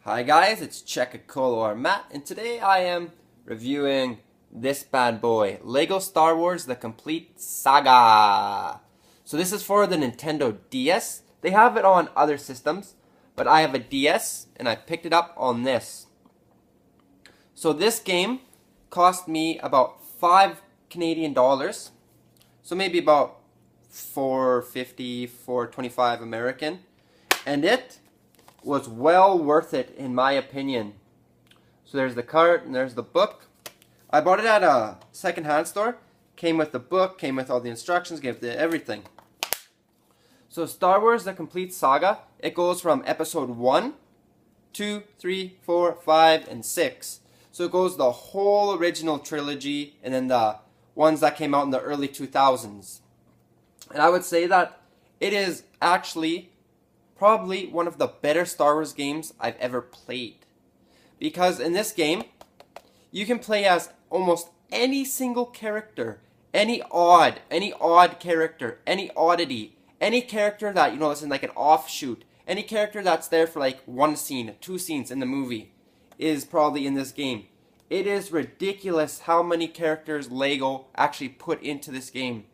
Hi guys, it's Checkacola or Matt, and today I am reviewing this bad boy, Lego Star Wars The Complete Saga. So this is for the Nintendo DS. They have it on other systems, but I have a DS and I picked it up on this. So this game cost me about $5 Canadian, so maybe about $4.50, $4.25 American, and it was well worth it in my opinion. So there's the cart and there's the book. I bought it at a second-hand store. Came with the book, came with all the instructions, gave the everything. So Star Wars The Complete Saga, it goes from episode 1, 2, 3, 4, 5, and 6. So it goes the whole original trilogy and then the ones that came out in the early 2000s. And I would say that it is actually probably one of the better Star Wars games I've ever played. Because in this game, you can play as almost any single character, any odd character, any oddity, any character that, is in like an offshoot, any character that's there for like one scene, two scenes in the movie is probably in this game. It is ridiculous how many characters Lego actually put into this game.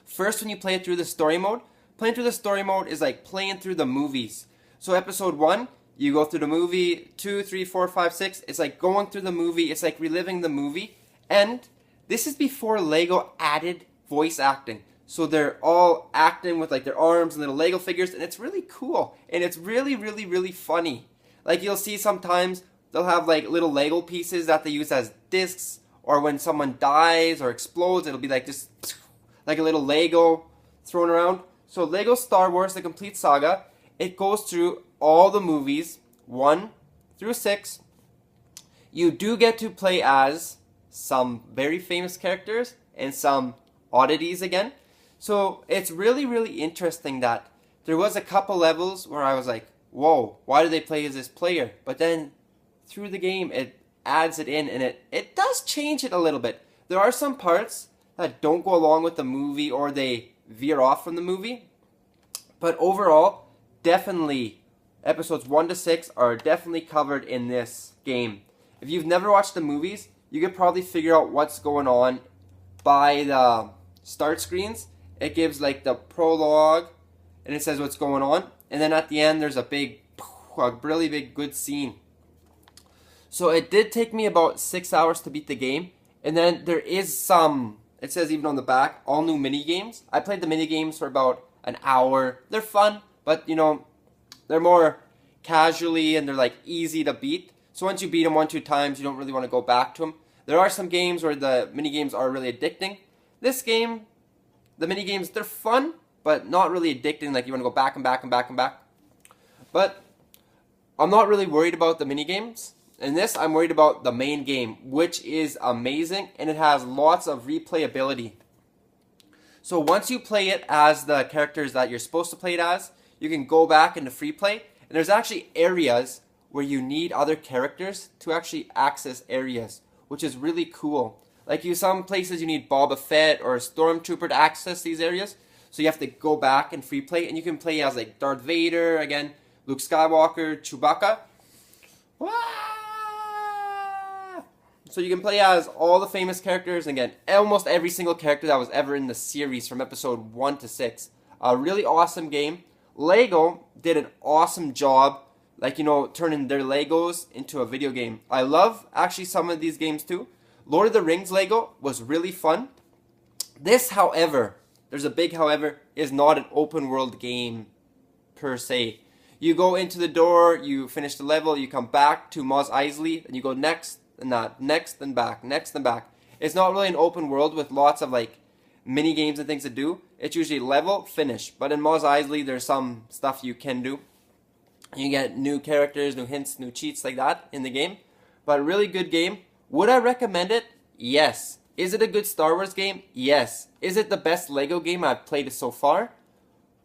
First, when you play it through the story mode, playing through the story mode is like playing through the movies. So episode 1, you go through the movie, 2, 3, 4, 5, 6. It's like going through the movie. It's like reliving the movie. And this is before Lego added voice acting. So they're all acting with like their arms and little Lego figures. And it's really cool. And it's really, really, really funny. Like you'll see sometimes they'll have like little Lego pieces that they use as discs. Or when someone dies or explodes, it'll be like just like a little Lego thrown around. So Lego Star Wars The Complete Saga, it goes through all the movies, 1 through 6. You do get to play as some very famous characters and some oddities again. So it's really, really interesting that there was a couple levels where I was like, whoa, why do they play as this player? But then through the game, it adds it in and it does change it a little bit. There are some parts that don't go along with the movie or they veer off from the movie, but overall, definitely episodes 1 to 6 are definitely covered in this game. If you've never watched the movies, you could probably figure out what's going on by the start screens. It gives like the prologue and it says what's going on, and then at the end there's a really big good scene. So it did take me about 6 hours to beat the game, and then there is some, it says even on the back, all new mini games. I played the mini games for about an hour. They're fun, but they're more casually and they're like easy to beat. So once you beat them 1-2 times, you don't really want to go back to them. There are some games where the mini games are really addicting. This game, the mini games, they're fun, but not really addicting. Like you want to go back and back and back and back. But I'm not really worried about the mini games. In this, I'm worried about the main game, which is amazing, and it has lots of replayability. So once you play it as the characters that you're supposed to play it as, you can go back into free play, and there's actually areas where you need other characters to actually access areas, which is really cool. Like some places you need Boba Fett or a Stormtrooper to access these areas, so you have to go back and free play, and you can play as like Darth Vader, again, Luke Skywalker, Chewbacca. So you can play as all the famous characters, and again, almost every single character that was ever in the series from episode 1 to 6. A really awesome game. Lego did an awesome job, like, turning their Legos into a video game. I love, actually, some of these games too. Lord of the Rings Lego was really fun. This, however, there's a big however, is not an open world game per se. You go into the door, you finish the level, you come back to Mos Eisley, and you go next, and that, next and back, next and back. It's not really an open world with lots of like mini games and things to do. It's usually level, finish. But in Mos Eisley, there's some stuff you can do. You get new characters, new hints, new cheats like that in the game. But really good game. Would I recommend it? Yes. Is it a good Star Wars game? Yes. Is it the best Lego game I've played so far?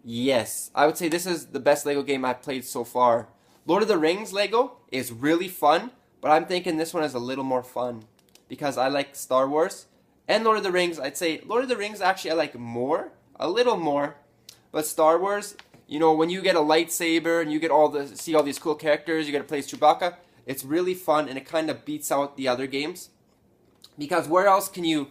Yes. I would say this is the best Lego game I've played so far. Lord of the Rings Lego is really fun, but I'm thinking this one is a little more fun because I like Star Wars. And Lord of the Rings, I'd say Lord of the Rings actually I like more, a little more. But Star Wars, You know, when you get a lightsaber and you get see all these cool characters, you get to play as Chewbacca. It's really fun, and it kind of beats out the other games. Because where else can you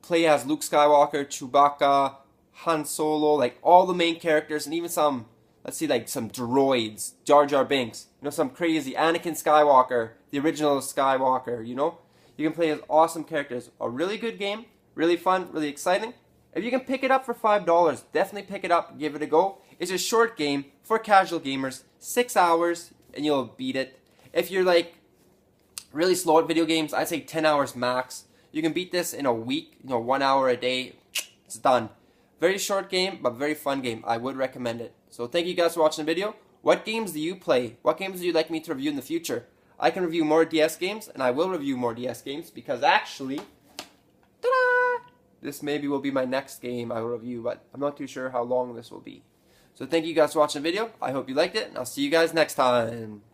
play as Luke Skywalker, Chewbacca, Han Solo, like all the main characters, and even some, let's see, like some droids, Jar Jar Binks, you know, some crazy Anakin Skywalker, the original Skywalker, you know? You can play as awesome characters. A really good game, really fun, really exciting. If you can pick it up for $5, definitely pick it up, give it a go. It's a short game for casual gamers, 6 hours, and you'll beat it. If you're like really slow at video games, I'd say 10 hours max. You can beat this in a week, you know, 1 hour a day. It's done. Very short game, but very fun game. I would recommend it. So thank you guys for watching the video. What games do you play? What games do you like me to review in the future? I can review more DS games, and I will review more DS games because actually, ta-da! This maybe will be my next game I will review, but I'm not too sure how long this will be. So thank you guys for watching the video. I hope you liked it, and I'll see you guys next time.